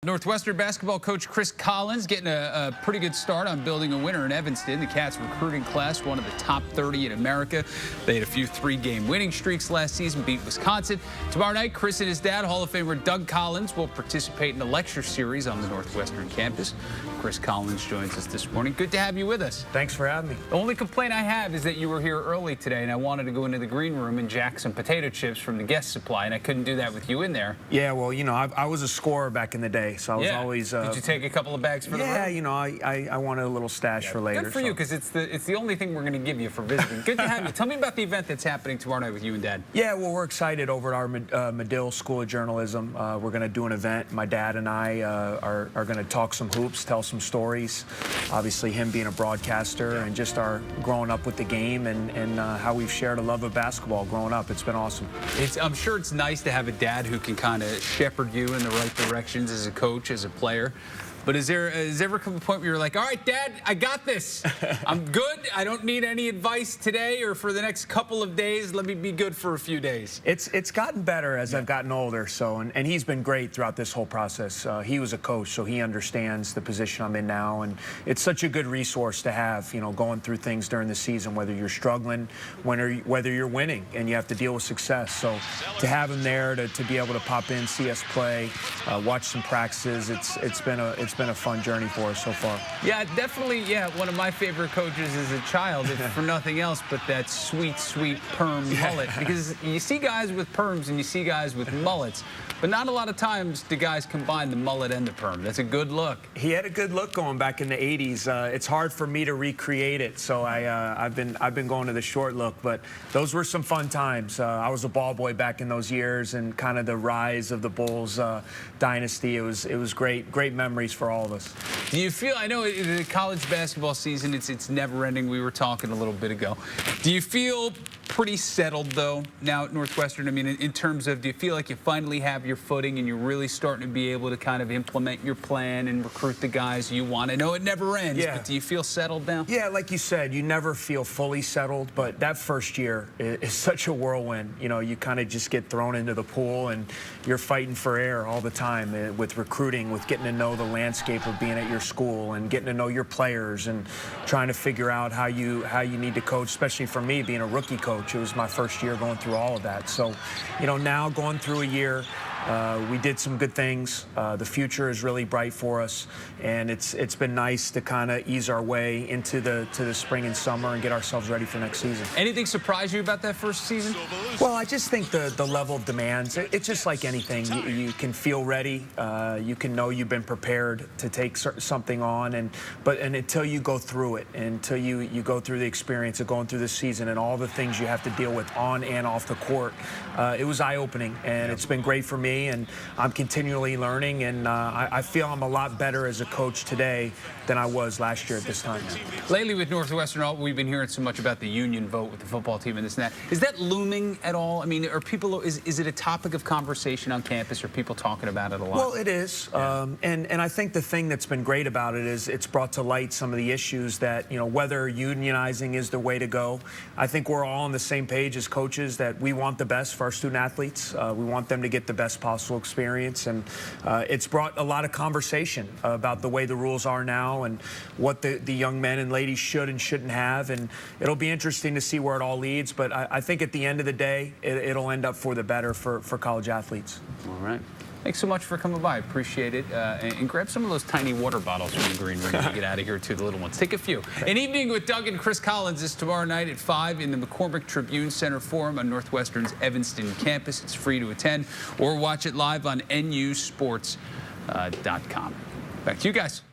Northwestern basketball coach Chris Collins getting a pretty good start on building a winner in Evanston. The Cats recruiting class, one of the top 30 in America. They had a few three-game winning streaks last season, beat Wisconsin. Tomorrow night, Chris and his dad, Hall of Famer Doug Collins, will participate in a lecture series on the Northwestern campus. Chris Collins joins us this morning. Good to have you with us. Thanks for having me. The only complaint I have is that you were here early today, and I wanted to go into the green room and jack some potato chips from the guest supply, and I couldn't do that with you in there. Yeah, well, you know, I was a scorer back in the day, so I was always... Did you take a couple of bags for the room? Yeah, you know, I wanted a little stash for later. Good for you, because it's the only thing we're going to give you for visiting. Good to have you. Tell me about the event that's happening tomorrow night with you and Dad. Yeah, well, we're excited over at our Medill School of Journalism. We're going to do an event. My dad and I are going to talk some hoops, tell some stories. Obviously, him being a broadcaster and just our growing up with the game and how we've shared a love of basketball growing up. It's been awesome. I'm sure it's nice to have a dad who can kind of shepherd you in the right directions as a coach, as a player. But has there ever come a point where you're like, all right, Dad, I got this. I'm good. I don't need any advice today or for the next couple of days. Let me be good for a few days. It's gotten better as I've gotten older. So and he's been great throughout this whole process. He was a coach, so he understands the position I'm in now. And it's such a good resource to have, you know, going through things during the season, whether you're struggling, whether you're winning and you have to deal with success. So to have him there, to be able to pop in, see us play, watch some practices, it's been a fun journey for us so far. Yeah, definitely. Yeah, one of my favorite coaches as a child, if for nothing else, but that sweet, sweet perm mullet. Because you see guys with perms and you see guys with mullets, but not a lot of times do guys combine the mullet and the perm. That's a good look. He had a good look going back in the 80s. It's hard for me to recreate it, so I've been going to the short look. But those were some fun times. I was a ball boy back in those years, and kind of the rise of the Bulls dynasty. It was great memories for all of us. Do you feel, I know the college basketball season, it's never ending. We were talking a little bit ago. Do you feel pretty settled, though, now at Northwestern? I mean, in terms of, do you feel like you finally have your footing and you're really starting to be able to kind of implement your plan and recruit the guys you want? I know it never ends, but do you feel settled now? Yeah, like you said, you never feel fully settled, but that first year is such a whirlwind. You know, you kind of just get thrown into the pool and you're fighting for air all the time with recruiting, with getting to know the landscape of being at your school and getting to know your players and trying to figure out how you need to coach, especially for me being a rookie coach. It was my first year going through all of that. So, you know, now going through a year, we did some good things. The future is really bright for us, and it's been nice to kind of ease our way into the spring and summer and get ourselves ready for next season. Anything surprise you about that first season? Well, I just think the level of demands, it's just like anything. You can feel ready. You can know you've been prepared to take something on, and until you go through it, until you go through the experience of going through the season and all the things you have to deal with on and off the court, it was eye-opening, and it's been great for me. And I'm continually learning, and I feel I'm a lot better as a coach today than I was last year at this time. Lately with Northwestern, we've been hearing so much about the union vote with the football team and this and that. Is that looming at all? I mean, are people, is it a topic of conversation on campus? Are people talking about it a lot? Well, it is. Yeah. And I think the thing that's been great about it is it's brought to light some of the issues that, you know, whether unionizing is the way to go. I think we're all on the same page as coaches that we want the best for our student athletes. We want them to get the best possible experience, and it's brought a lot of conversation about the way the rules are now and what the young men and ladies should and shouldn't have, and it'll be interesting to see where it all leads, but I think at the end of the day it'll end up for the better for college athletes. All right. Thanks so much for coming by. Appreciate it. And grab some of those tiny water bottles from the green room to get out of here, too, the little ones. Take a few. An Evening with Doug and Chris Collins is tomorrow night at 5 in the McCormick Tribune Center Forum on Northwestern's Evanston campus. It's free to attend, or watch it live on nusports.com. Back to you guys.